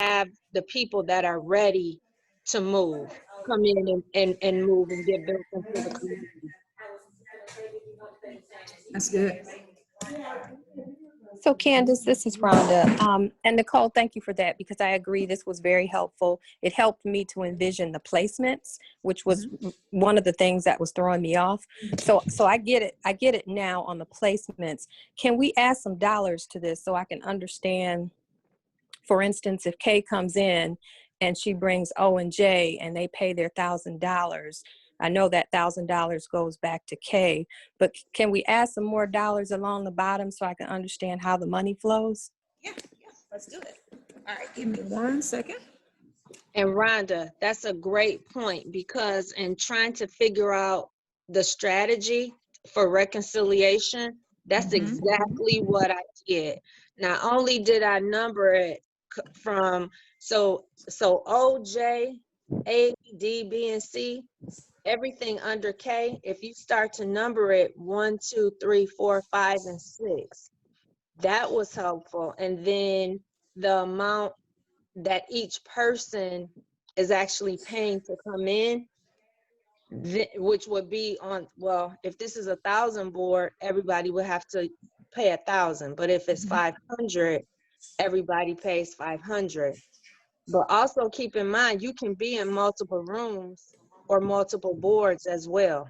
have the people that are ready to move, come in and move and get built into the community. That's good. So Candace, this is Rhonda. And Nicole, thank you for that, because I agree this was very helpful. It helped me to envision the placements, which was one of the things that was throwing me off. So I get it. I get it now on the placements. Can we add some dollars to this so I can understand, for instance, if Kay comes in and she brings O and J and they pay their $1,000, I know that $1,000 goes back to Kay, but can we add some more dollars along the bottom so I can understand how the money flows? Yeah, let's do it. All right, give me 1 second. And Rhonda, that's a great point, because in trying to figure out the strategy for reconciliation, that's exactly what I did. Not only did I number it from, so O, J, A, D, B, and C, everything under K, if you start to number it 1, 2, 3, 4, 5, and 6, that was helpful. And then the amount that each person is actually paying to come in, which would be on, well, if this is 1,000 board, everybody would have to pay 1,000. But if it's 500, everybody pays 500. But also keep in mind, you can be in multiple rooms or multiple boards as well.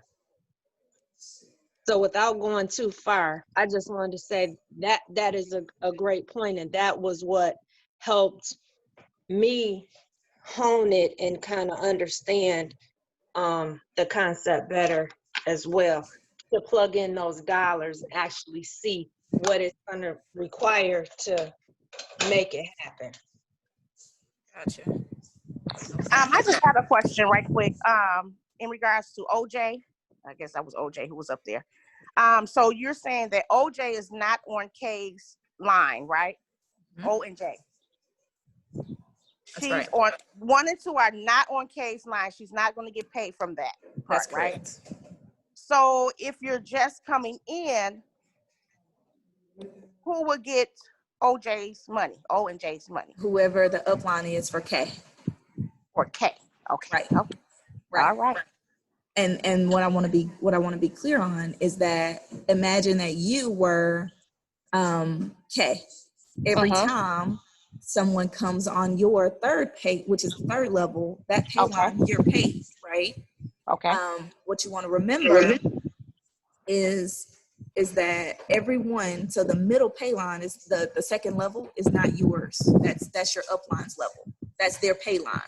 So without going too far, I just wanted to say that that is a great point, and that was what helped me hone it and kind of understand the concept better as well, to plug in those dollars and actually see what it's going to require to make it happen. Gotcha. I just have a question right quick. In regards to OJ, I guess that was OJ who was up there. So you're saying that OJ is not on K's line, right? O and J. She's right. on 1 and 2 are not on K's line. She's not going to get paid from that part, That's right? correct. So if you're just coming in, who will get OJ's money, O and J's money? Whoever the upline is for K. For K. Okay. Right. Okay. Right. All right. And what I want to be clear on is that imagine that you were K. Every time someone comes on your third pay, which is the third level, that pay line, you're paid, right? Okay. What you want to remember is that everyone, so the middle pay line is the second level is not yours. That's your upline's level. That's their pay line.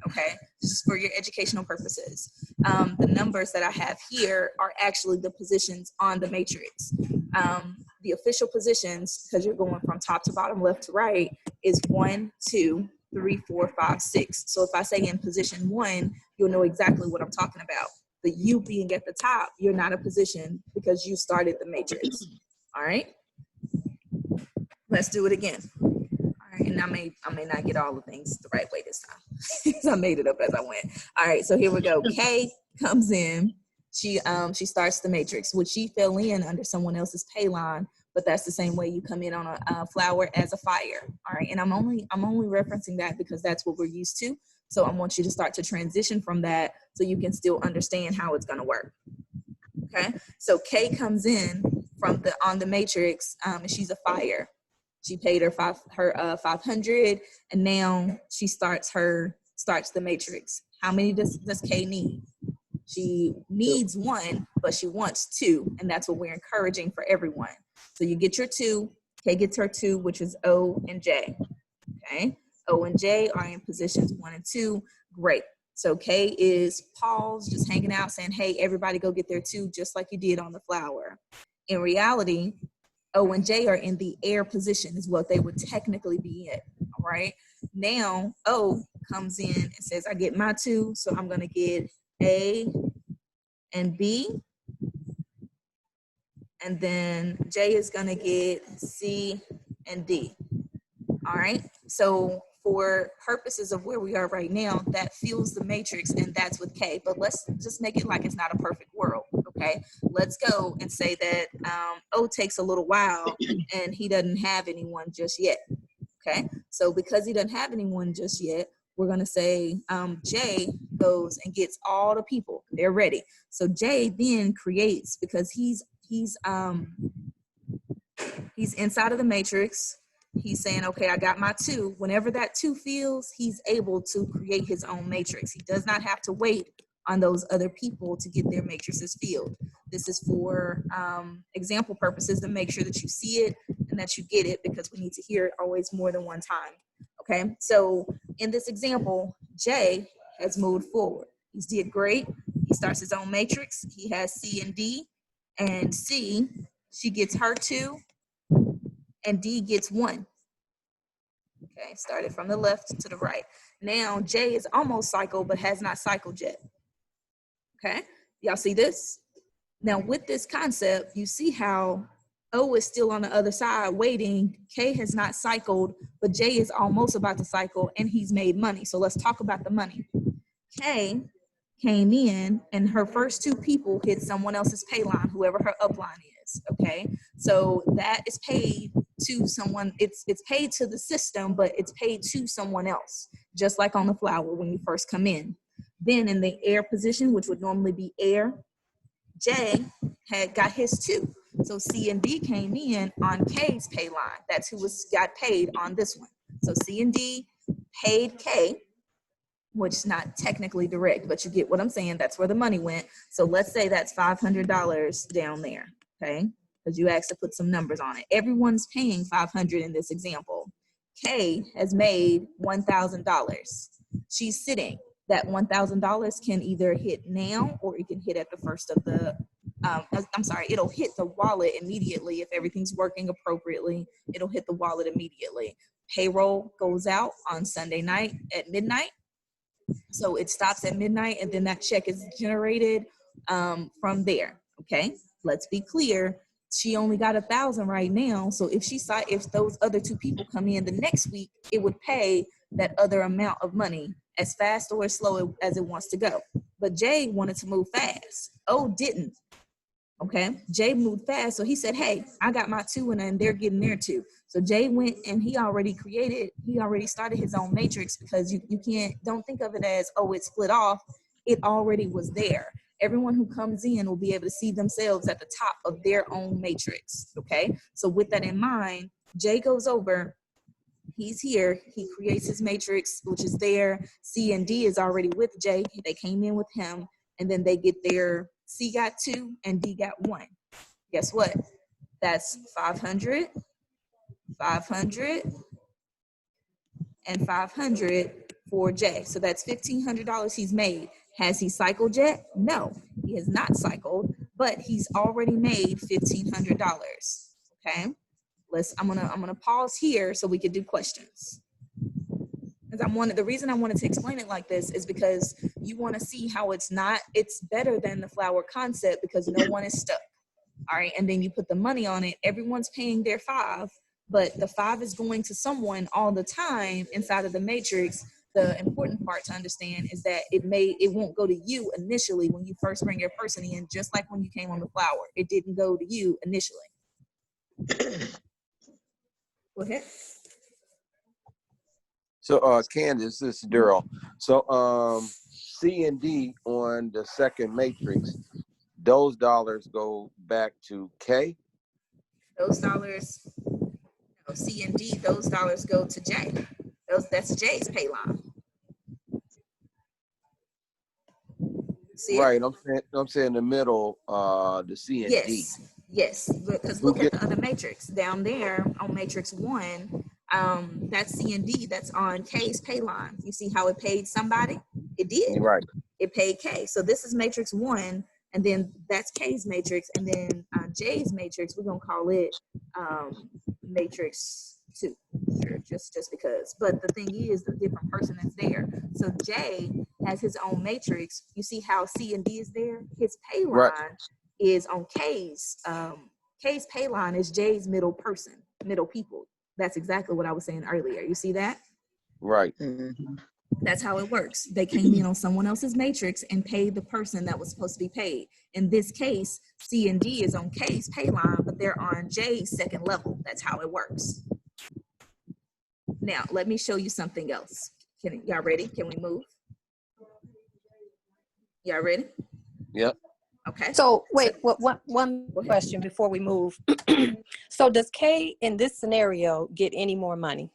Okay, this is for your educational purposes. The numbers that I have here are actually the positions on the matrix. The official positions, because you're going from top to bottom, left to right, is 1, 2, 3, 4, 5, 6. So if I say in position 1, you'll know exactly what I'm talking about. The U being at the top, you're not a position because you started the matrix. All right, let's do it again. All right, and I may not get all the things the right way this time. So I made it up as I went. All right, so here we go. K comes in. She starts the matrix, which she fell in under someone else's pay line, but that's the same way you come in on a flower as a fire. All right, and I'm only referencing that because that's what we're used to. So I want you to start to transition from that so you can still understand how it's going to work. Okay, so K comes in from on the matrix, and she's a fire. She paid her 500, and now she starts the matrix. How many does K need? She needs 1, but she wants 2, and that's what we're encouraging for everyone. So you get your 2, K gets her 2, which is O and J. Okay, O and J are in positions 1 and 2. Great. So K is paused, just hanging out, saying, hey, everybody go get their 2, just like you did on the flower. In reality, O and J are in the air position is what they would technically be in, all right? Now, O comes in and says, I get my 2, so I'm going to get A and B. And then J is going to get C and D, all right? So for purposes of where we are right now, that fuels the matrix, and that's with K. But let's just make it like it's not a perfect world, okay? Let's go and say that O takes a little while, and he doesn't have anyone just yet, Okay, so because he doesn't have anyone just yet, we're gonna say Jay goes and gets all the people. They're ready. So Jay then creates, because he's inside of the matrix. He's saying, okay, I got my 2. Whenever that 2 fills, he's able to create his own matrix. He does not have to wait on those other people to get their matrices filled. This is for example purposes, to make sure that you see it and that you get it, because we need to hear it always more than one time. Okay, so in this example, Jay has moved forward. He's did great. He starts his own matrix. He has C and D, and C, she gets her 2, and D gets 1. Okay, started from the left to the right. Now J is almost cycled, but has not cycled yet. Okay, y'all see this? Now with this concept, you see how O is still on the other side waiting. K has not cycled, but J is almost about to cycle, and he's made money. So let's talk about the money. K came in, and her first 2 people hit someone else's pay line, whoever her upline is. Okay, so that is paid to someone. It's paid to the system, but it's paid to someone else, just like on the flower when you first come in. Then in the air position, which would normally be air, J had got his 2. So C and D came in on K's pay line. That's who got paid on this one. So C and D paid K, which is not technically direct, but you get what I'm saying. That's where the money went. So let's say that's $500 down there, okay? Because you asked to put some numbers on it. Everyone's paying $500 in this example. K has made $1,000. She's sitting. That $1,000 can either hit now, or it can hit at the first of the, it'll hit the wallet immediately. If everything's working appropriately, it'll hit the wallet immediately. Payroll goes out on Sunday night at midnight. So it stops at midnight, and then that check is generated from there. Okay, let's be clear. She only got 1,000 right now. So if those other 2 people come in the next week, it would pay that other amount of money as fast or as slow as it wants to go. But Jay wanted to move fast. O didn't. Okay, Jay moved fast, so he said, hey, I got my 2 and they're getting their 2. So Jay went and he already started his own matrix, because you don't think of it as, oh, it's split off. It already was there. Everyone who comes in will be able to see themselves at the top of their own matrix. Okay, so with that in mind, Jay goes over, he's here, he creates his matrix, which is there. C and D is already with Jay. They came in with him, and then they get their, C got 2 and D got 1. Guess what? That's 500, 500, and 500 for Jay. So that's $1,500 he's made. Has he cycled yet? No, he has not cycled, but he's already made $1,500. Okay, I'm gonna pause here so we can do questions. The reason I wanted to explain it like this is because you want to see how it's better than the flower concept, because no one is stuck. All right, and then you put the money on it. Everyone's paying their 5, but the 5 is going to someone all the time inside of the matrix. The important part to understand is that it won't go to you initially when you first bring your person in, just like when you came on the flower. It didn't go to you initially. Go ahead. So, Candace, this is Daryl. So, C and D on the second matrix, those dollars go back to K? Those dollars, C and D, those dollars go to J. That's J's pay line. See right, I'm saying the middle, the C and D. Yes, because look at the other matrix. Down there on matrix 1, that's C and D, that's on K's pay line. You see how it paid somebody? It did. Right. It paid K. So this is matrix 1, and then that's K's matrix, and then J's matrix, we're gonna call it matrix 2, just because. But the thing is, the different person that's there. So J has his own matrix. You see how C and D is there? His pay line is on K's. K's pay line is J's middle people. That's exactly what I was saying earlier. You see that? Right. Mm-hmm. That's how it works. They came in on someone else's matrix and paid the person that was supposed to be paid. In this case, C and D is on K's pay line, but they're on J's second level. That's how it works. Now, let me show you something else. Y'all ready? Can we move? Y'all ready? Yep. Okay. So wait, one Go ahead. question before we move. So does Kay in this scenario get any more money?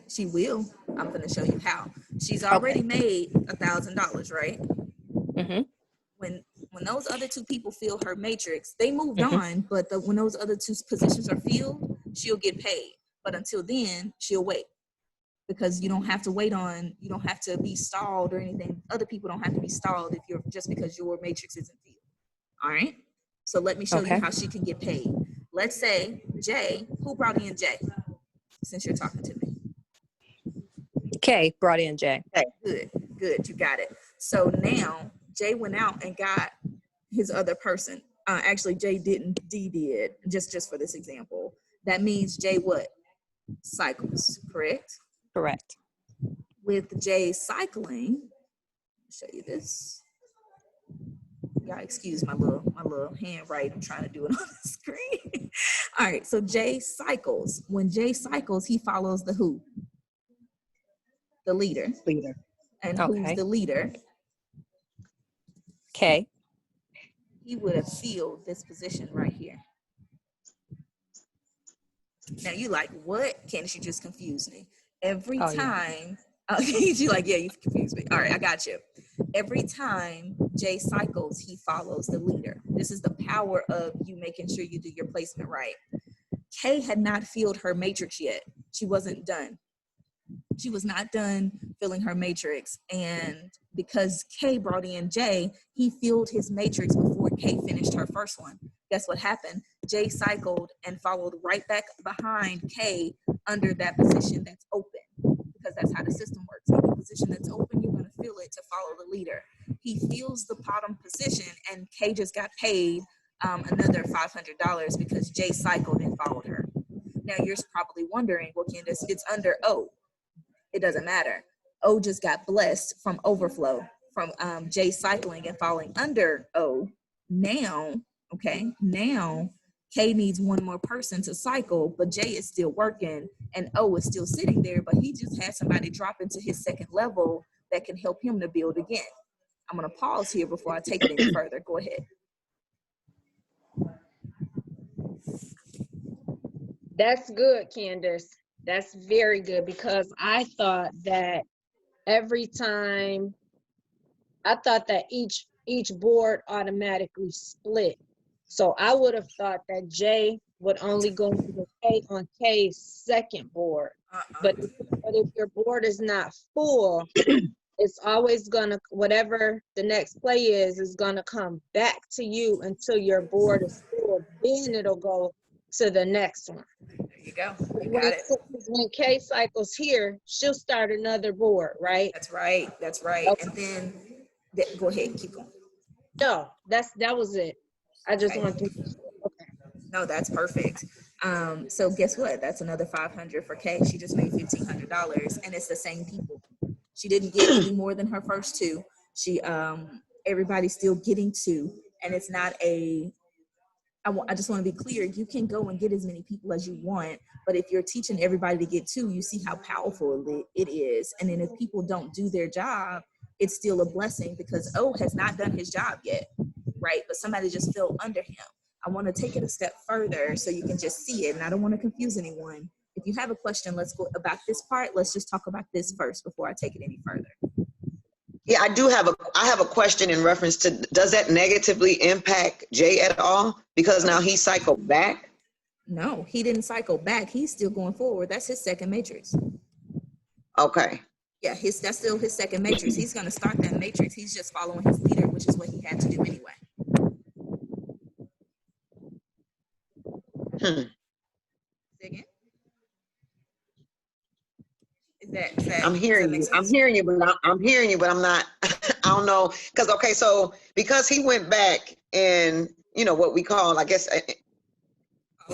She will. I'm going to show you how. She's already made $1,000, right? Mm-hmm. When those other two people fill her matrix, they moved Mhm. on, but when those other two positions are filled, she'll get paid. But until then, she'll wait, because you don't have to wait on, you don't have to be stalled or anything. Other people don't have to be stalled if you're just because your matrix isn't filled. All right. So let me show you Okay. how she can get paid. Let's say Jay, who brought in Jay? Since you're talking to me. Kay brought in Jay. Good, you got it. So now Jay went out and got his other person. Actually, Jay didn't. D did. Just for this example, that means Jay what? Cycles, correct? Correct. With Jay cycling, I'll show you this. Y'all excuse my little handwriting. I'm trying to do it on the screen. All right. So Jay cycles. When Jay cycles, he follows the who? The leader. Leader. And who's Okay. the leader? Kay. He would have filled this position right here. Now you like, what? Candace, you just confused me. Every Oh, yeah. time, you like, yeah, you confused me. All right, I got you. Every time Jay cycles, he follows the leader. This is the power of you making sure you do your placement right. Kay had not filled her matrix yet. She wasn't done. She was not done filling her matrix. And because Kay brought in Jay, he filled his matrix before Kay finished her first one. Guess what happened? Jay cycled and followed right back behind Kay under that position that's open, because that's how the system works. Any position that's open, you're going to fill it to follow the leader. He fills the bottom position, and Kay just got paid another $500 because Jay cycled and followed her. Now you're probably wondering, well, Candace, it's under O. It doesn't matter. O just got blessed from overflow from Jay cycling and falling under O. Now, okay, now K needs one more person to cycle, but Jay is still working and O is still sitting there, but he just had somebody drop into his second level that can help him to build again. I'm going to pause here before I take it any further. Go ahead. That's good, Candace. That's very good, because I thought that each board automatically split. So I would have thought that J would only go into the K on K's second board. But if your board is not full, it's always gonna, whatever the next play is gonna come back to you until your board is full. Then it'll go to the next one. There you go. You got it. When K cycles here, she'll start another board, right? That's right. That's right. Okay. And then go ahead, keep going. No, that was it. I just Okay. want to. Okay. No, that's perfect. So guess what? That's another $500 for Kay. She just made $1,500, and it's the same people. She didn't get any more than her first two. She everybody's still getting two, and it's not a. I just want to be clear. You can go and get as many people as you want, but if you're teaching everybody to get two, you see how powerful it is. And then if people don't do their job, it's still a blessing, because O has not done his job yet, right? But somebody just fell under him. I want to take it a step further so you can just see it, and I don't want to confuse anyone. If you have a question, let's go about this part. Let's just talk about this first before I take it any further. Yeah, I have a question in reference to, does that negatively impact Jay at all? Because now he cycled back? No, he didn't cycle back. He's still going forward. That's his second matrix. Okay. Yeah, that's still his second matrix. He's going to start that matrix. He's just following his leader, which is what he had to do anyway. Say again? Is that I'm hearing you. I'm hearing you, but I'm not, I don't know. Because he went back and, what we call, I guess,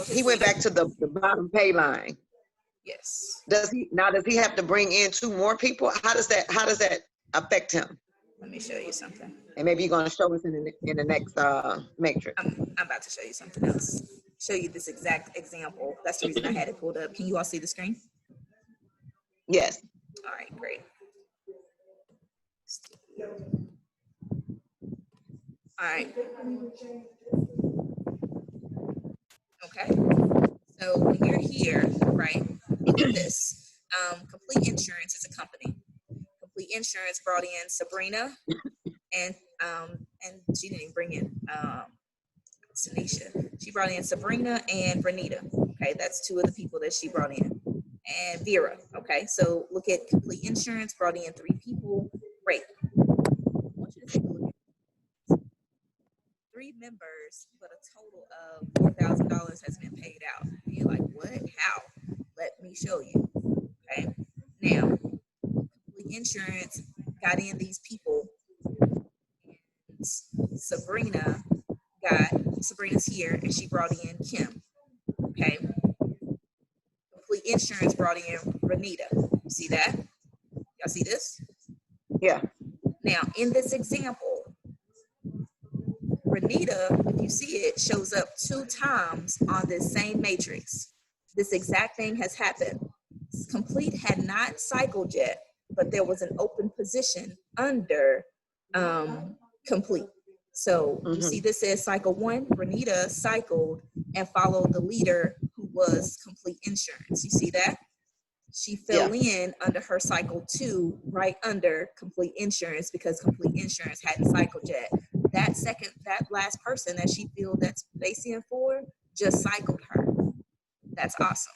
he went back to the bottom pay line. Yes. Does he have to bring in two more people? How does that affect him? Let me show you something. And maybe you're going to show us in the next matrix. I'm about to show you something else. Show you this exact example. That's the reason I had it pulled up. Can you all see the screen? Yes. All right, great. All right. Okay. So when you're here, right, look at this. Complete Insurance is a company. Complete Insurance brought in Sabrina and she didn't even bring in Tanisha. She brought in Sabrina and Renita. Okay, that's two of the people that she brought in. And Vera. Okay, so look at Complete Insurance brought in 3 people. Great. I want you to take a look at 3 members, but a total of $4,000 has been paid out. And you're like, what? How? Let me show you. Okay. Now, Complete Insurance got in these people. Sabrina's here, and she brought in Kim. Okay. Complete Insurance brought in Renita. You see that? Y'all see this? Yeah. Now, in this example, Renita, if you see it, shows up 2 times on this same matrix. This exact thing has happened. Complete had not cycled yet, but there was an open position under Complete. So you see this says cycle 1, Renita cycled and followed the leader who was Complete Insurance. You see that? She fell in under her cycle 2, right under Complete Insurance, because Complete Insurance hadn't cycled yet. That last person that she filled that space in for just cycled her. That's awesome.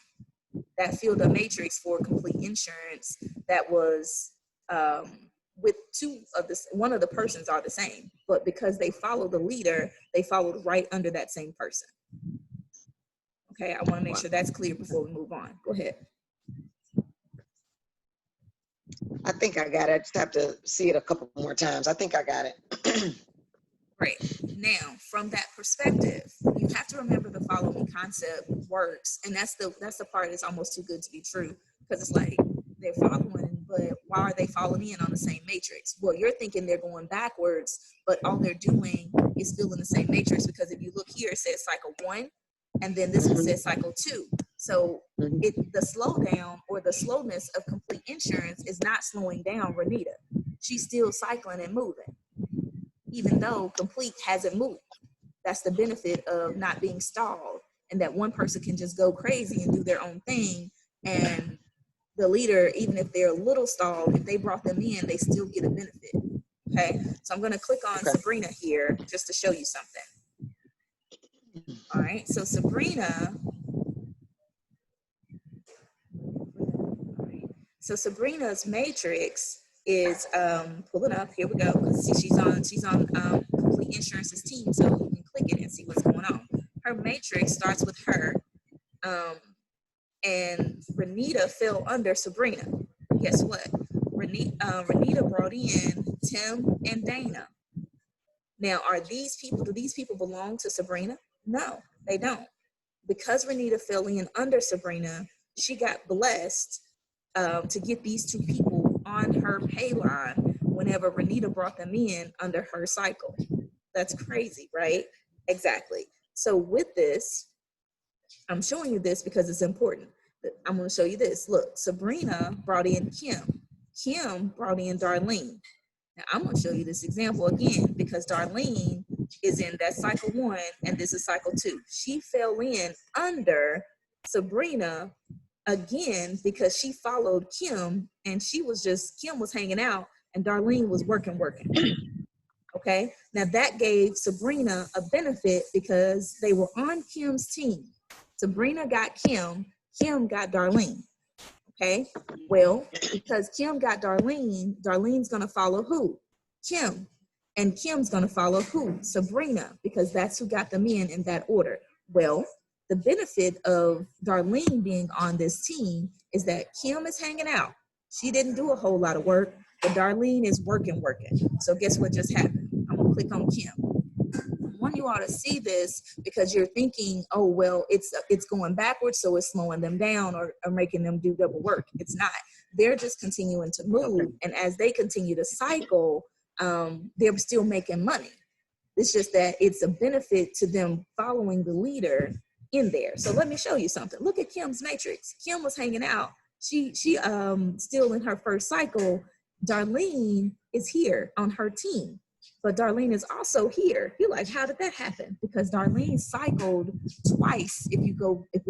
That filled a matrix for Complete Insurance that was with one of the persons are the same, but because they followed the leader, they followed right under that same person. Okay, I want to make sure that's clear before we move on. Go ahead. I think I got it. I just have to see it a couple more times. I think I got it. Great. Now, from that perspective, you have to remember the follow me concept works, and that's the part that's almost too good to be true, because it's like they're following, but why are they following in on the same matrix? Well, you're thinking they're going backwards, but all they're doing is filling the same matrix, because if you look here, it says cycle 1, and then this one says cycle 2. So the slowdown or the slowness of Complete Insurance is not slowing down Renita. She's still cycling and moving, even though Complete hasn't moved. That's the benefit of not being stalled, and that one person can just go crazy and do their own thing. And the leader, even if they're a little stalled, if they brought them in, they still get a benefit. Okay, so I'm going to click on Sabrina here just to show you something. All right, so Sabrina's matrix is pulling up. Here we go. See, she's on Complete Insurance's team, so you can click it and see what's going on. Her matrix starts with her, and Renita fell under Sabrina. Guess what? Renita brought in Tim and Dana. Now, do these people belong to Sabrina? No, they don't. Because Renita fell in under Sabrina, she got blessed to get these 2 people on her pay line whenever Renita brought them in under her cycle. That's crazy, right? Exactly. So with this, I'm showing you this because it's important. I'm going to show you this. Look, Sabrina brought in Kim. Kim brought in Darlene. Now I'm going to show you this example again because Darlene is in that cycle 1 and this is cycle 2. She fell in under Sabrina again because she followed Kim, and Kim was hanging out and Darlene was working. Okay, now that gave Sabrina a benefit because they were on Kim's team. Sabrina got Kim, Kim got Darlene. Okay, well, because Kim got Darlene, Darlene's gonna follow who? Kim. And Kim's gonna follow who? Sabrina, because that's who got them in that order. Well, the benefit of Darlene being on this team is that Kim is hanging out. She didn't do a whole lot of work, but Darlene is working. So guess what just happened? I'm gonna click on Kim. I want you all to see this because you're thinking, oh, well, it's going backwards, so it's slowing them down or making them do double work. It's not. They're just continuing to move, and as they continue to cycle, they're still making money. It's just that it's a benefit to them following the leader in there. So let me show you something. Look at Kim's matrix. Kim was hanging out. she still in her first cycle. Darlene is here on her team, but Darlene is also here. You're like, how did that happen? Because Darlene cycled twice. If we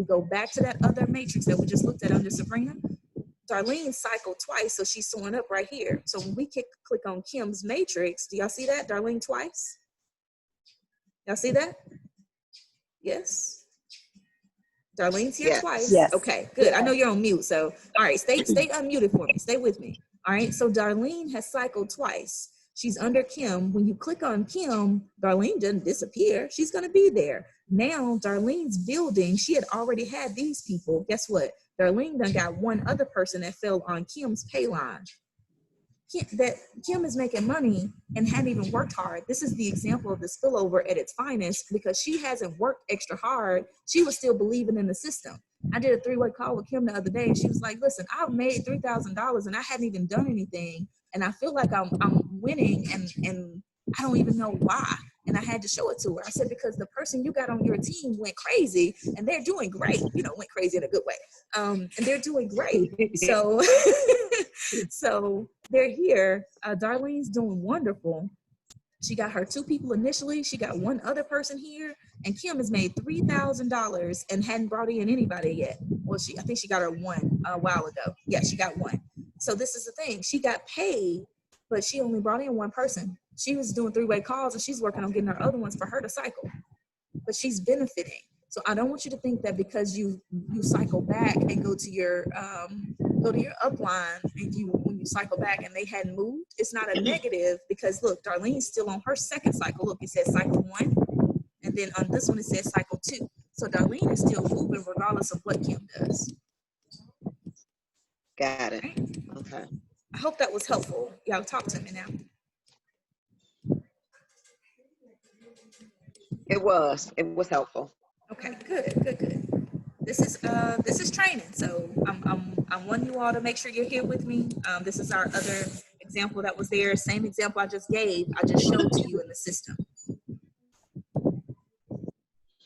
go back to that other matrix that we just looked at under Sabrina, Darlene cycled twice, so she's showing up right here. So when we click on Kim's matrix, do y'all see that? Darlene twice? Y'all see that? Yes. Darlene's here Yes. twice. Yes. Okay, good. I know you're on mute, so all right, stay unmuted for me. Stay with me. All right, so Darlene has cycled twice. She's under Kim. When you click on Kim, Darlene doesn't disappear. She's gonna be there. Now Darlene's building, she had already had these people. Guess what? Darlene done got one other person that fell on Kim's pay line. Kim is making money and hadn't even worked hard. This is the example of the spillover at its finest, because she hasn't worked extra hard. She was still believing in the system. I did a 3-way call with Kim the other day, and she was like, listen, I've made $3,000 and I hadn't even done anything. And I feel like I'm winning and I don't even know why. And I had to show it to her. I said, because the person you got on your team went crazy and they're doing great. Went crazy in a good way. And they're doing great. So, so they're here. Darlene's doing wonderful. She got her 2 people initially. She got one other person here. And Kim has made $3,000 and hadn't brought in anybody yet. Well, I think she got her one a while ago. Yeah, she got one. So this is the thing. She got paid, but she only brought in one person. She was doing 3-way calls and she's working on getting her other ones for her to cycle. But she's benefiting. So I don't want you to think that because you cycle back and go to your upline and when you cycle back and they hadn't moved, it's not a negative, because look, Darlene's still on her second cycle. Look, it says cycle 1, and then on this one it says cycle 2. So Darlene is still moving regardless of what Kim does. Got it. Right? Okay. I hope that was helpful. Y'all talk to me now. It was helpful. Okay, good. This is training. So I want you all to make sure you're here with me. This is our other example that was there. Same example I just gave. I just showed to you in the system.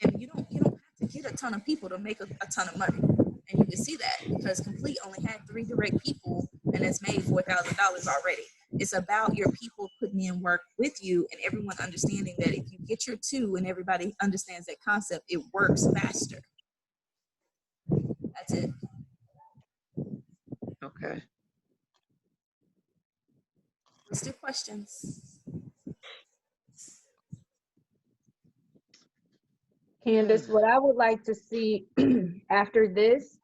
And you don't have to get a ton of people to make a ton of money. And you can see that because Complete only had 3 direct people and it's made $4,000 already. It's about your people putting in work with you and everyone understanding that if you get your 2 and everybody understands that concept, it works faster. That's it. Okay. Let's do questions. Candace, what I would like to see after this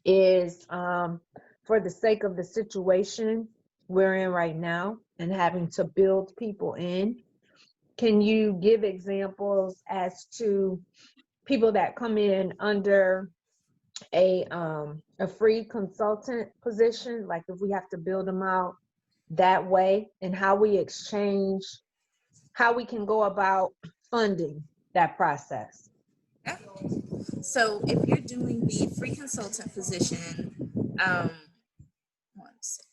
is, for the sake of the situation we're in right now and having to build people in, can you give examples as to people that come in under a free consultant position, like if we have to build them out that way, and how we exchange, how we can go about funding that process? Yeah. So if you're doing the free consultant position, one second.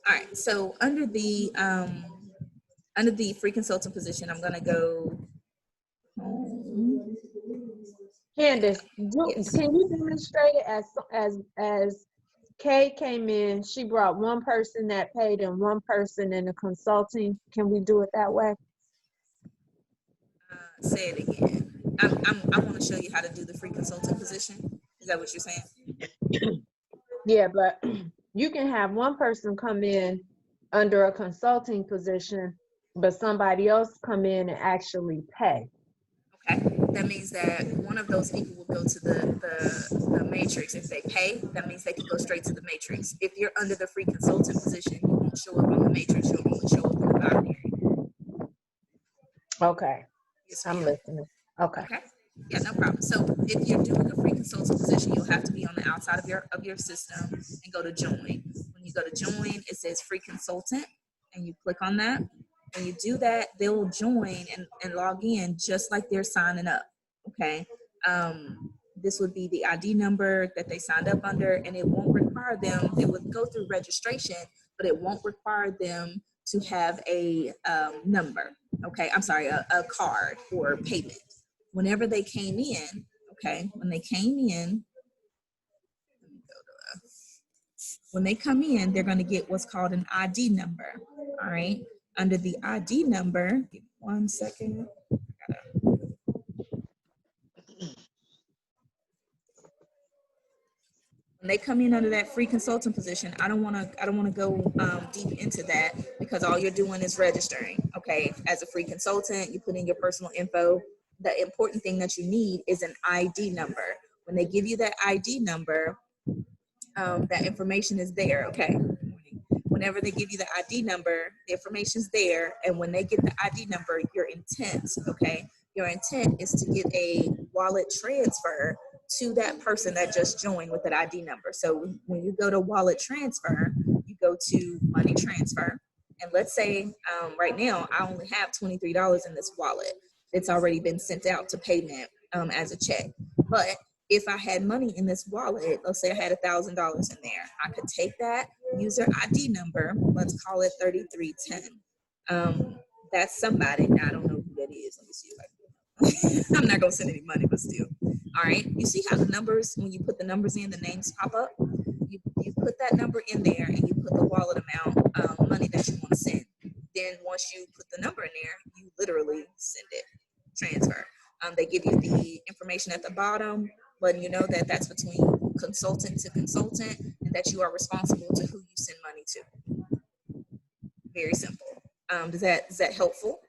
All right. So under the free consultant position, I'm gonna go home. Candace, Yes. can you demonstrate it as Kay came in, she brought one person that paid and one person in the consulting. Can we do it that way? Say it again. I want to show you how to do the free consultant position. Is that what you're saying? Yeah, but you can have one person come in under a consulting position, but somebody else come in and actually pay. Okay, that means that one of those people will go to the matrix. If they pay, that means they can go straight to the matrix. If you're under the free consultant position, you won't show up on the matrix. You'll only show up in the binary. Okay, Yes, I'm ma'am. listening. Okay. Okay. Yeah, no problem. So if you're doing a free consultant position, you'll have to be on the outside of your system and go to join. When you go to join, it says free consultant, and you click on that. When you do that, they'll join and log in just like they're signing up. Okay. This would be the ID number that they signed up under, and it won't require them, it would go through registration, but it won't require them to have a number. okay, I'm sorry, a card or payment. Whenever they came in, okay, when they came in, when they come in, they're going to get what's called an ID number. All right. Under the ID number, give me 1 second. When they come in under that free consultant position, I don't want to go deep into that because all you're doing is registering. Okay. As a free consultant, you put in your personal info. The important thing that you need is an ID number. When they give you that ID number, that information is there. Okay. Whenever they give you the ID number, the information's there. And when they get the ID number, your intent, okay, your intent is to get a wallet transfer to that person that just joined with that ID number. So when you go to wallet transfer, you go to money transfer. And let's say right now, I only have $23 in this wallet. It's already been sent out to payment as a check. But if I had money in this wallet, let's say I had $1,000 in there, I could take that user ID number, let's call it 3310. That's somebody. Now I don't know who that is. Let me see if I can. I'm not gonna send any money, but still. All right. You see how the numbers, when you put the numbers in, the names pop up. You put that number in there and you put the wallet amount, money that you want to send. Then once you put the number in there, you literally send it, transfer. They give you the information at the bottom, letting you know that that's between consultant to consultant and that you are responsible to who you send money to. Very simple. Is that helpful?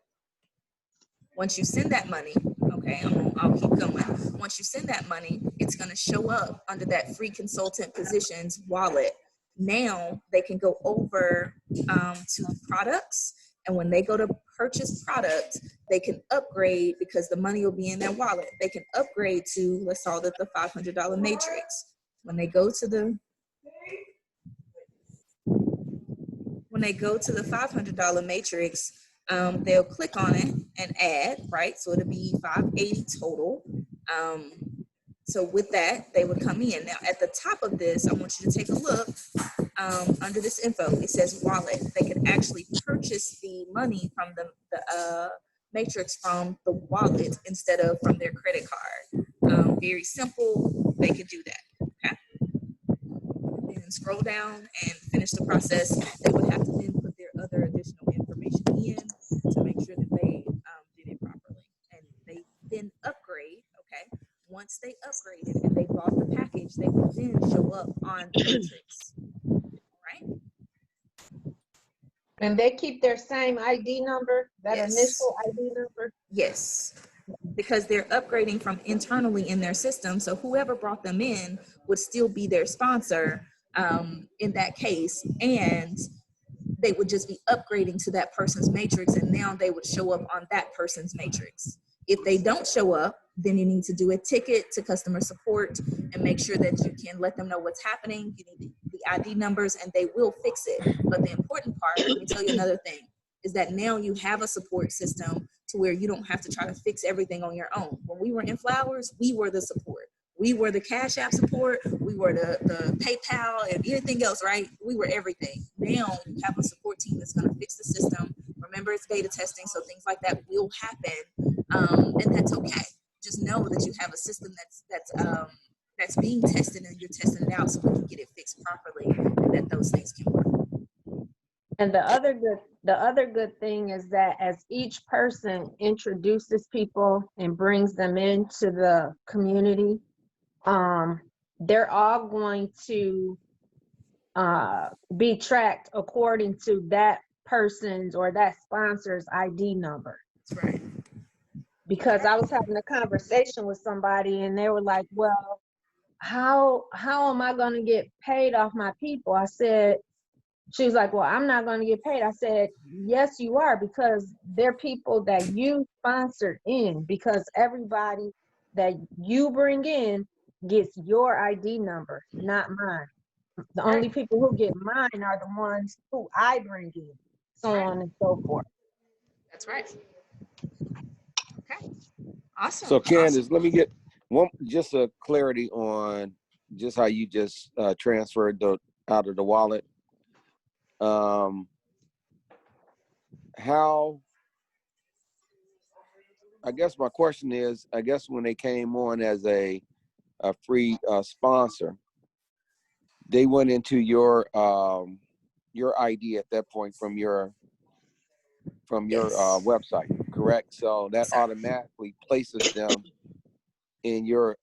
Once you send that money, okay, I'll keep going. Once you send that money, it's going to show up under that free consultant positions wallet. Now they can go over to products. And when they go to purchase products, they can upgrade because the money will be in their wallet. They can upgrade to, let's call it the $500 matrix. When they go to the $500 matrix, they'll click on it and add, right? So it'll be 580 total. So with that, they would come in. Now at the top of this, I want you to take a look under this info. It says wallet. They can actually purchase the money from the matrix from the wallet instead of from their credit card. Very simple. They could do that. Okay. And scroll down and finish the process. They would have to then put their other additional information in to make sure that they did it properly. And they then upgrade. Okay. Once they upgraded and they bought the package, they will then show up on the matrix. Right? And they keep their same ID number, that Yes. initial ID number? Yes, because they're upgrading from internally in their system. So whoever brought them in would still be their sponsor in that case. And they would just be upgrading to that person's matrix. And now they would show up on that person's matrix. If they don't show up, then you need to do a ticket to customer support and make sure that you can let them know what's happening. You need the ID numbers and they will fix it. But the important part, let me tell you another thing, is that now you have a support system to where you don't have to try to fix everything on your own. When we were in Flowers, we were the support. We were the Cash App support. We were the PayPal and anything else, right? We were everything. Now you have a support team that's going to fix the system. Remember, it's beta testing, so things like that will happen, and that's okay. Just know that you have a system that's being tested and you're testing it out so we can get it fixed properly and that those things can work. And the other good thing is that as each person introduces people and brings them into the community, they're all going to be tracked according to that person's or that sponsor's ID number. That's right. Because I was having a conversation with somebody and they were like, well, how am I going to get paid off my people? I said, she was like, well, I'm not going to get paid. I said, yes, you are, because they're people that you sponsored in, because everybody that you bring in gets your ID number, not mine. The only people who get mine are the ones who I bring in, so on and so forth. That's right. Okay. Awesome. So Candace, let me get just a clarity on just how you just transferred out of the wallet. How I guess my question is, I guess when they came on as a free sponsor, they went into your ID at that point from your Yes. website, correct? So that Yes, sir. automatically places them in your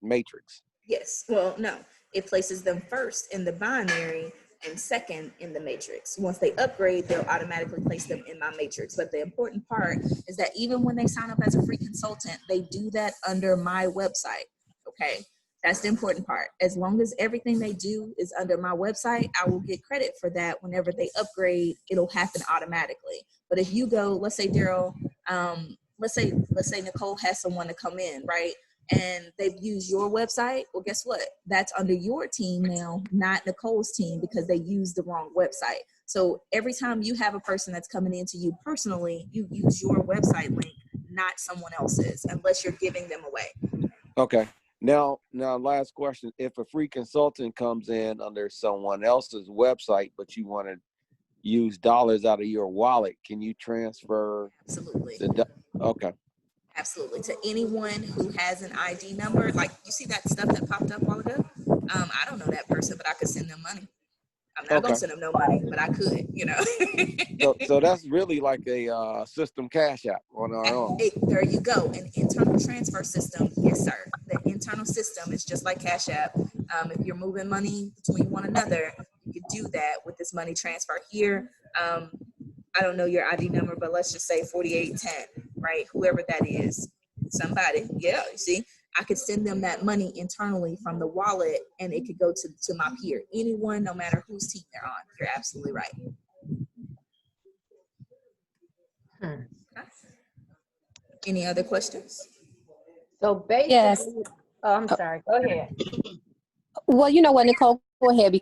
matrix. Yes. Well, no, it places them first in the binary and second in the matrix. Once they upgrade, they'll automatically place them in my matrix. But the important part is that even when they sign up as a free consultant, they do that under my website. Okay. That's the important part. As long as everything they do is under my website, I will get credit for that. Whenever they upgrade, it'll happen automatically. But if you go, let's say Daryl, let's say Nicole has someone to come in, right? And they've used your website, well, guess what? That's under your team now, not Nicole's team, because they used the wrong website. So every time you have a person that's coming into you personally, you use your website link, not someone else's, unless you're giving them away. Okay. Now, last question. If a free consultant comes in under someone else's website, but you want to use dollars out of your wallet, can you transfer Absolutely. Okay. Absolutely. To anyone who has an ID number, like you see that stuff that popped up a while ago? I don't know that person, but I could send them money. I'm not gonna send them no money, but I could, you know. So that's really like a system cash app on our own. There you go. An internal transfer system. Yes, sir. The internal system is just like Cash App. If you're moving money between one another, you could do that with this money transfer here. I don't know your ID number, but let's just say 4810, right? Whoever that is, somebody. Yeah, you see, I could send them that money internally from the wallet and it could go to my peer. Anyone, no matter whose team they're on. You're absolutely right. Okay. Any other questions? So basically, Yes. oh, I'm sorry, go ahead. Well, you know what, Nicole, go ahead.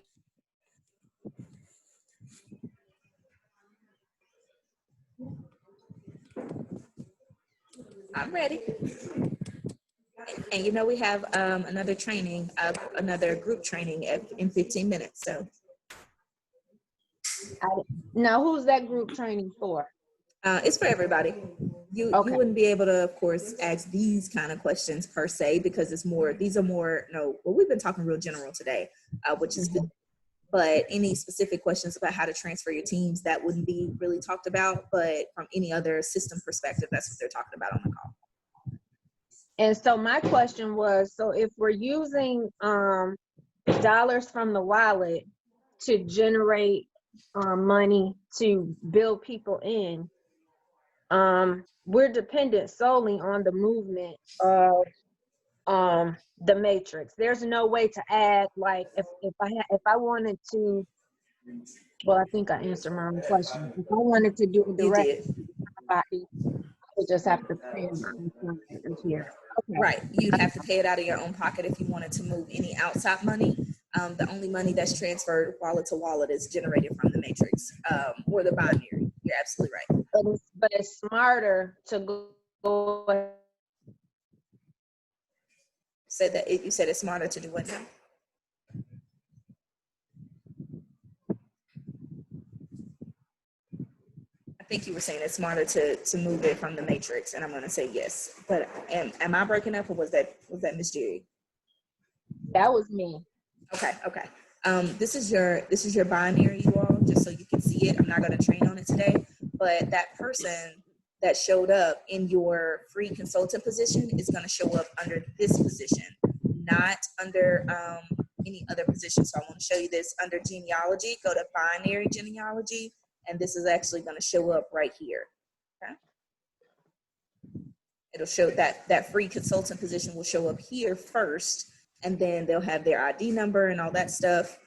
I'm ready. And you know, we have another training, another group training in 15 minutes. So Now, who's that group training for? it's for everybody. You wouldn't be able to, of course, ask these kind of questions per se, because these are more, well, we've been talking real general today, which is good. But any specific questions about how to transfer your teams, that wouldn't be really talked about. But from any other system perspective, that's what they're talking about on the call. And so my question was, so if we're using dollars from the wallet to generate money to build people in, we're dependent solely on the movement of the matrix. There's no way to add, like, if I wanted to, well, I think I answered my own question. If I wanted to do a direct body, I would just have to pay my own client here. Okay. Right. You'd have to pay it out of your own pocket if you wanted to move any outside money. The only money that's transferred wallet to wallet is generated from the matrix or the binary. You're absolutely right. But it's smarter to go. You said it's smarter to do what now? I think you were saying it's smarter to move it from the matrix, and I'm going to say yes. But am I breaking up, or was that Miss Jerry? That was me. Okay. This is your binary, you all, just so you can see it. I'm not going to train on it today, but that person that showed up in your free consultant position is going to show up under this position, not under any other position. So I want to show you this under genealogy. Go to binary genealogy, and this is actually going to show up right here. Okay. It'll show that free consultant position will show up here first, and then they'll have their ID number and all that stuff.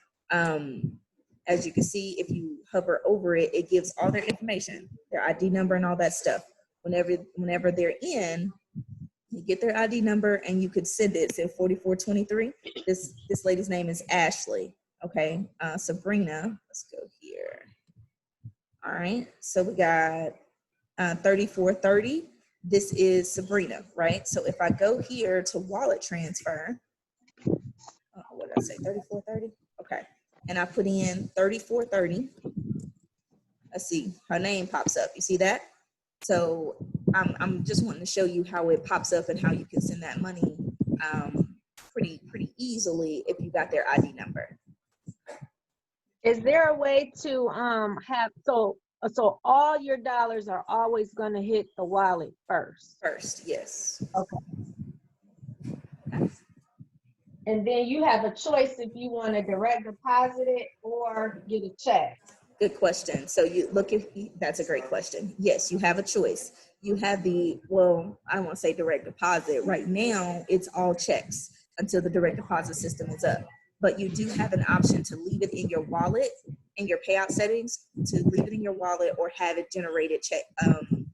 As you can see, if you hover over it, it gives all their information, their ID number and all that stuff. Whenever they're in, you get their ID number and you could send it. So 4423. This lady's name is Ashley. Okay, Sabrina. Let's go here. All right. So we got 3430. This is Sabrina, right? So if I go here to wallet transfer, what did I say? 3430. Okay. And I put in 3430. Let's see, her name pops up. You see that? So I'm just wanting to show you how it pops up and how you can send that money pretty easily if you got their ID number. Is there a way to have so all your dollars are always going to hit the wallet first? First, yes. And then you have a choice if you want to direct deposit it or get a check. Good question. So you look if that's a great question. Yes, you have a choice. You have well, I don't want to say direct deposit. Right now, it's all checks until the direct deposit system is up. But you do have an option to leave it in your wallet, in your payout settings, to leave it in your wallet or have it generated check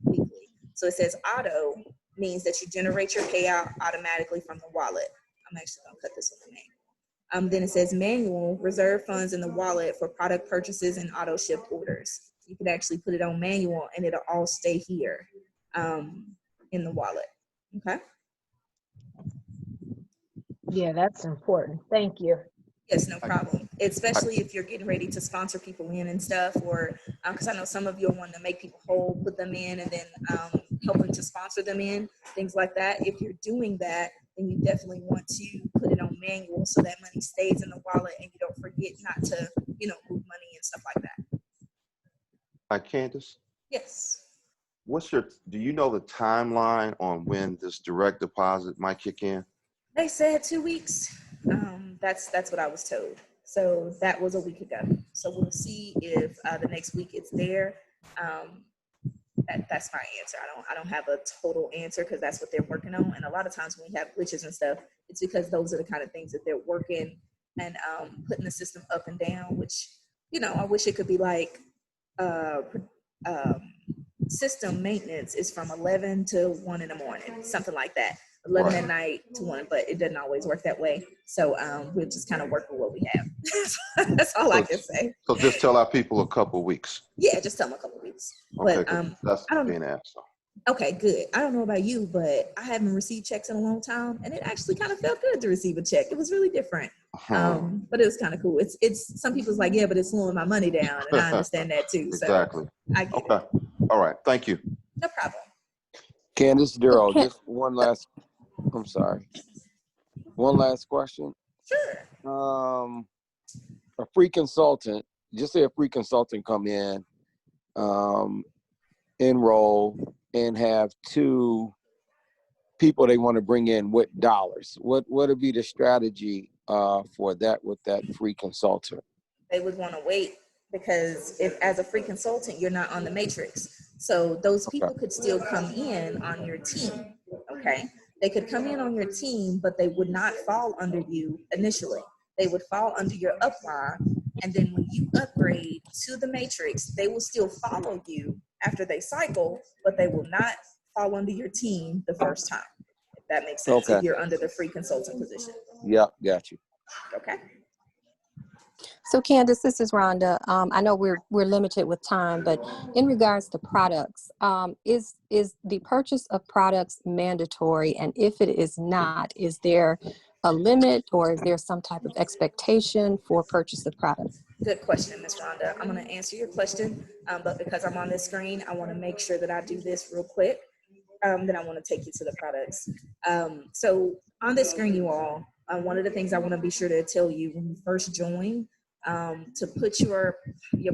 weekly. So it says auto means that you generate your payout automatically from the wallet. I'm actually gonna cut this one name. Then it says manual, reserve funds in the wallet for product purchases and auto ship orders. You can actually put it on manual and it'll all stay here in the wallet. Okay. Yeah, that's important. Thank you. Yes, no problem. Especially if you're getting ready to sponsor people in and stuff, or because I know some of you are wanting to make people whole, put them in, and then helping to sponsor them in, things like that. If you're doing that, then you definitely want to put it on manual so that money stays in the wallet and you don't forget not to, move money and stuff like that. Hi, Candace. Yes. Do you know the timeline on when this direct deposit might kick in? They said 2 weeks. That's what I was told. So that was a week ago. So we'll see if the next week it's there. That's my answer. I don't have a total answer because that's what they're working on. And a lot of times when we have glitches and stuff, it's because those are the kind of things that they're working and putting the system up and down, which, I wish it could be like system maintenance is from 11 to 1 in the morning, something like that. 11 at night to 1, but it doesn't always work that way. So we'll just kind of work with what we have. That's all I can say. So just tell our people a couple of weeks. Yeah, just tell them a couple of weeks. Okay, But that's I don't being asked. So. okay, good. I don't know about you, but I haven't received checks in a long time, and it actually kind of felt good to receive a check. It was really different. But it was kind of cool. It's some people's like, yeah, but it's slowing my money down, and I understand that too. Exactly. So I get Okay. it. All right. Thank you. No problem. Candace, Daryl, Okay. just one last question. Sure. A free consultant, just say a free consultant come in, enroll, and have 2 people they want to bring in with dollars. What would be the strategy for that with that free consultant? They would want to wait because if as a free consultant, you're not on the matrix. So those people could still come in on your team. Okay. They could come in on your team, but they would not fall under you initially. They would fall under your upline. And then when you upgrade to the matrix, they will still follow you after they cycle, but they will not fall under your team the first time. If that makes sense. Okay. If you're under the free consultant position. Yeah, got you. Okay. So Candace, this is Rhonda. I know we're limited with time, but in regards to products, is the purchase of products mandatory? And if it is not, is there a limit or is there some type of expectation for purchase of products? Good question, Ms. Rhonda. I'm going to answer your question, but because I'm on this screen, I want to make sure that I do this real quick. Then I want to take you to the products. So on this screen, you all, one of the things I want to be sure to tell you when you first join, to put your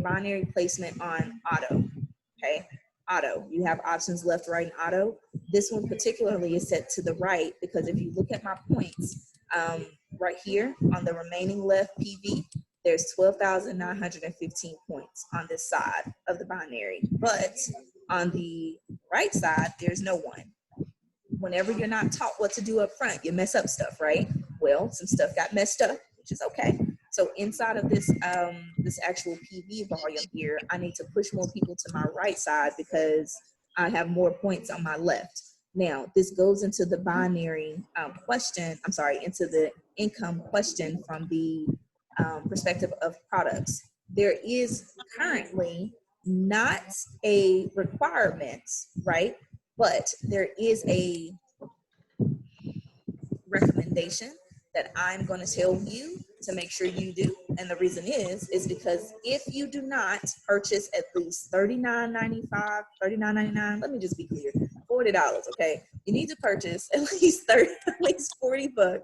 binary placement on auto. Okay, auto. You have options left, right, and auto. This one particularly is set to the right because if you look at my points right here on the remaining left PV, there's 12,915 points on this side of the binary. But on the right side, there's no one. Whenever you're not taught what to do up front, you mess up stuff, right? Well, some stuff got messed up, which is okay. So inside of this this actual PV volume here, I need to push more people to my right side because I have more points on my left. Now, this goes into the binary into the income question from the perspective of products. There is currently not a requirement, right? But there is a recommendation that I'm going to tell you to make sure you do. And the reason is because if you do not purchase at least $39.95, $39.99, let me just be clear, $40, okay? You need to purchase at least $40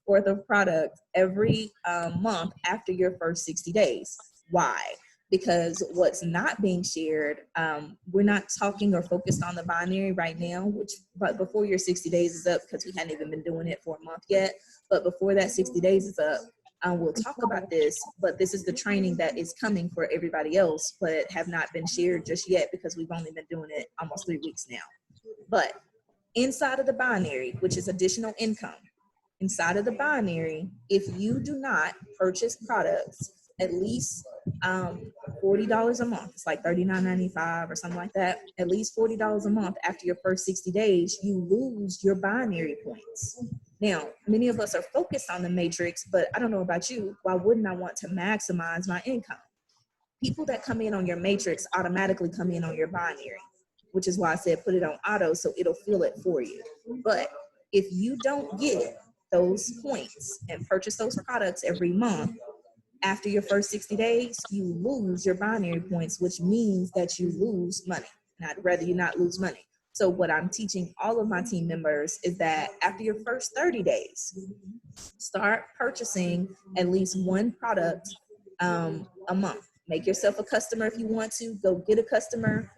worth of product every month after your first 60 days. Why? Because what's not being shared, we're not talking or focused on the binary right now, but before your 60 days is up, because we hadn't even been doing it for a month yet, but before that 60 days is up, we'll talk about this, but this is the training that is coming for everybody else, but have not been shared just yet because we've only been doing it almost 3 weeks now. But inside of the binary, which is additional income, inside of the binary, if you do not purchase products at least $40 a month, it's like $39.95 or something like that, at least $40 a month after your first 60 days, you lose your binary points. Now, many of us are focused on the matrix, but I don't know about you, why wouldn't I want to maximize my income? People that come in on your matrix automatically come in on your binary, which is why I said put it on auto so it'll fill it for you. But if you don't get those points and purchase those products every month, after your first 60 days, you lose your binary points, which means that you lose money. And I'd rather you not lose money. So what I'm teaching all of my team members is that after your first 30 days, start purchasing at least one product a month. Make yourself a customer if you want to. Go get a customer,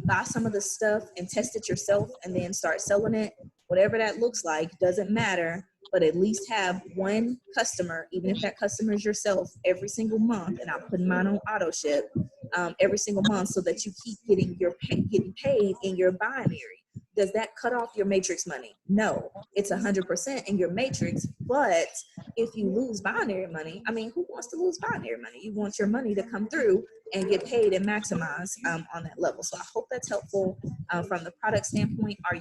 buy some of the stuff and test it yourself and then start selling it. Whatever that looks like, doesn't matter, but at least have one customer, even if that customer is yourself, every single month, and I'm putting mine on auto ship every single month so that you keep getting paid in your binary. Does that cut off your matrix money? No, it's 100% in your matrix, but if you lose binary money, I mean, who wants to lose binary money? You want your money to come through and get paid and maximize on that level. So I hope that's helpful from the product standpoint. Are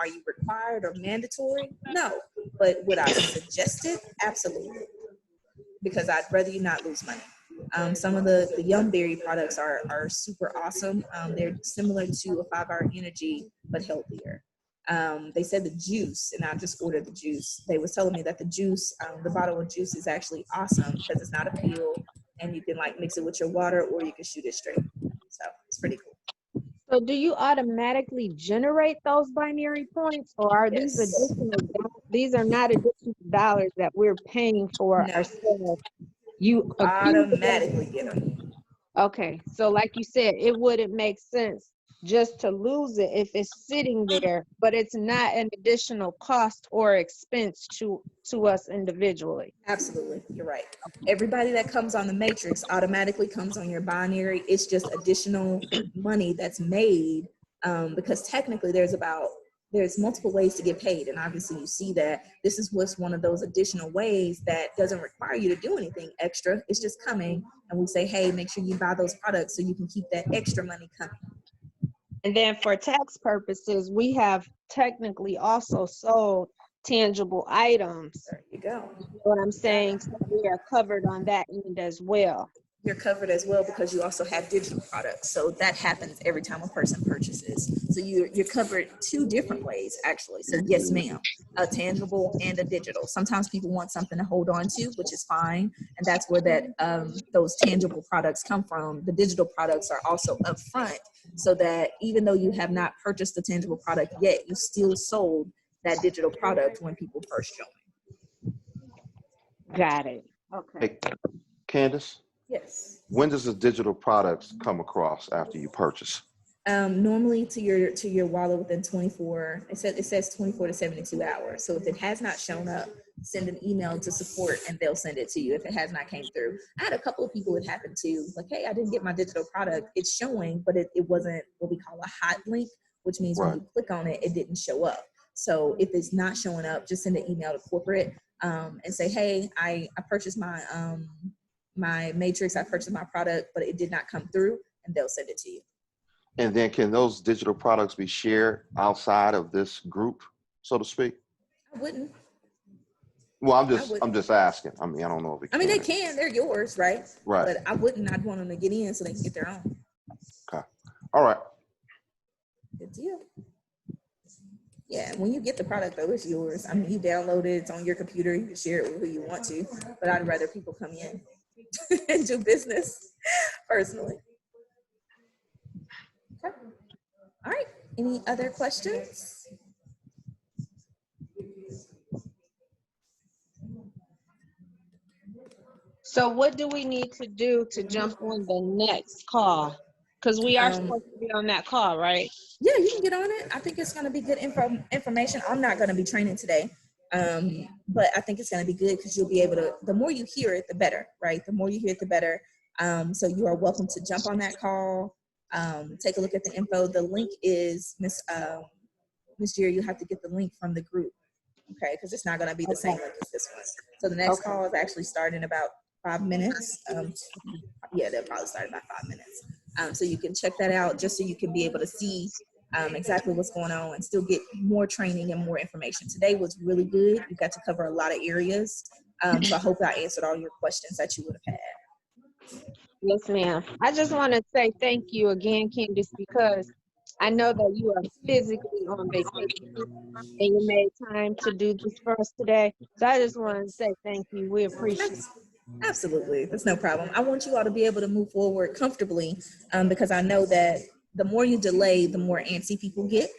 you required or mandatory? No, but would I suggest it? Absolutely, because I'd rather you not lose money. Some of the Yum Berry products are super awesome. They're similar to a 5-Hour Energy, but healthier. They said the juice, and I just ordered the juice. They was telling me that the juice, the bottle of juice is actually awesome because it's not a pill, and you can like mix it with your water or you can shoot it straight. So it's pretty cool. So do you automatically generate those binary points, or are these Yes. additional? These are not additional dollars that we're paying for No. ourselves. You Automatically get them. Okay, so like you said, it wouldn't make sense just to lose it if it's sitting there, but it's not an additional cost or expense to us individually. Absolutely, you're right. Everybody that comes on the matrix automatically comes on your binary. It's just additional money that's made because technically there's multiple ways to get paid, and obviously you see that this is what's one of those additional ways that doesn't require you to do anything extra. It's just coming, and we say, hey, make sure you buy those products so you can keep that extra money coming. And then for tax purposes, we have technically also sold tangible items. There you go. What I'm saying, so we are covered on that end as well. You're covered as well because you also have digital products. So that happens every time a person purchases. So you're covered 2 different ways, actually. So yes, ma'am, a tangible and a digital. Sometimes people want something to hold on to, which is fine. And that's where those tangible products come from. The digital products are also upfront so that even though you have not purchased the tangible product yet, you still sold that digital product when people first join. Got it. Okay. Hey, Candace, Yes. when does the digital products come across after you purchase? Normally to your wallet within 24, it says 24 to 72 hours. So if it has not shown up, send an email to support and they'll send it to you if it has not came through. I had a couple of people it happened to, like, hey, I didn't get my digital product. It's showing, but it wasn't what we call a hot link, which means when you click on it, it didn't show up. So if it's not showing up, just send an email to corporate and say, hey, I purchased my my matrix, I purchased my product, but it did not come through, and they'll send it to you. And then can those digital products be shared outside of this group, so to speak? I wouldn't. Well, I'm just asking. I mean, I don't know if it can. I mean, they can. They're yours, right? Right. But I wouldn't. I'd want them to get in so they can get their own. Okay. All right. Good deal. Yeah, when you get the product, though, it's yours. I mean, you download it. It's on your computer. You can share it with who you want to. But I'd rather people come in and do business personally. Okay. All right. Any other questions? So what do we need to do to jump on the next call? Because we are supposed to be on that call, right? Yeah, you can get on it. I think it's going to be good information. I'm not going to be training today, but I think it's going to be good because you'll be able to, the more you hear it, the better, right? The more you hear it, the better. So you are welcome to jump on that call, take a look at the info. The link is, Miss Jerry, you have to get the link from the group, okay? Because it's not going to be the same link as this one. So the next call is actually starting in about 5 minutes. Yeah, they'll probably start in about 5 minutes. So you can check that out just so you can be able to see exactly what's going on and still get more training and more information. Today was really good. We got to cover a lot of areas. So I hope I answered all your questions that you would have had. Yes, ma'am. I just want to say thank you again, Candace, because I know that you are physically on vacation and you made time to do this for us today. So I just want to say thank you. We appreciate it. Absolutely. That's no problem. I want you all to be able to move forward comfortably because I know that the more you delay, the more antsy people get.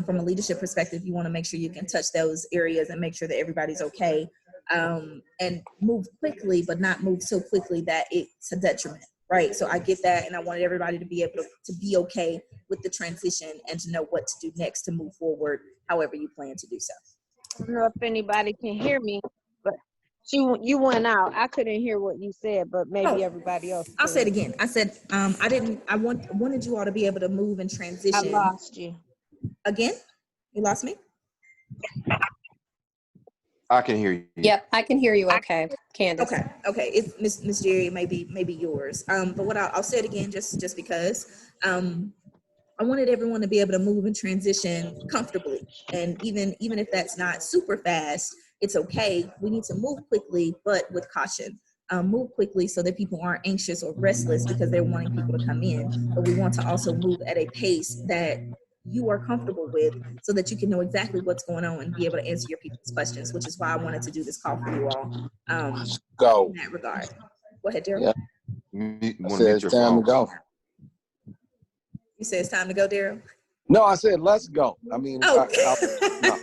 From a leadership perspective, you want to make sure you can touch those areas and make sure that everybody's okay and move quickly, but not move so quickly that it's a detriment, right? So I get that, and I wanted everybody to be able to be okay with the transition and to know what to do next to move forward, however you plan to do so. I don't know if anybody can hear me, but you went out. I couldn't hear what you said, but maybe everybody else I'll say it could. again. I said I wanted you all to be able to move and I transition. lost you. Again? You lost me? I can hear you. Yep, I can hear you okay, Candace. Okay. It's Miss Jerry, maybe yours. But what I'll say it again just because I wanted everyone to be able to move and transition comfortably. And even if that's not super fast, it's okay. We need to move quickly, but with caution. Move quickly so that people aren't anxious or restless because they're wanting people to come in. But we want to also move at a pace that you are comfortable with so that you can know exactly what's going on and be able to answer your people's questions, which is why I wanted to do this call for you all Go. in that regard. Go ahead, Daryl. Yeah. You I wanna said mute it's your time to phone. go. You said it's time to go, Daryl? No, I said let's go. I mean, Oh. no.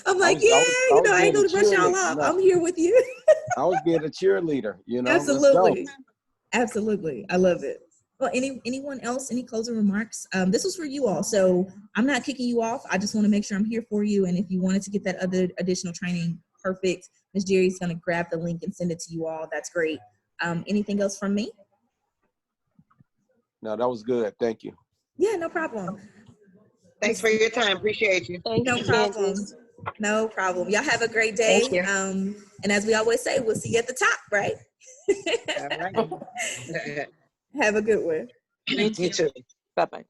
I'm like, I was I ain't being a gonna brush y'all cheerleader. off. No. I'm here with you. I was being a cheerleader, you know. Absolutely. Absolutely. I love it. Well, anyone else, any closing remarks? This was for you all. So I'm not kicking you off. I just want to make sure I'm here for you. And if you wanted to get that other additional training, perfect. Ms. Jerry's going to grab the link and send it to you all. That's great. Anything else from me? No, that was good. Thank you. Yeah, no problem. Thanks for your time. Appreciate you. Thank No you, problem. Candace. No problem. Y'all have a great day. Thank you. And as we always say, we'll see you at the top, right? All right. Have a good one. You You too. Bye-bye.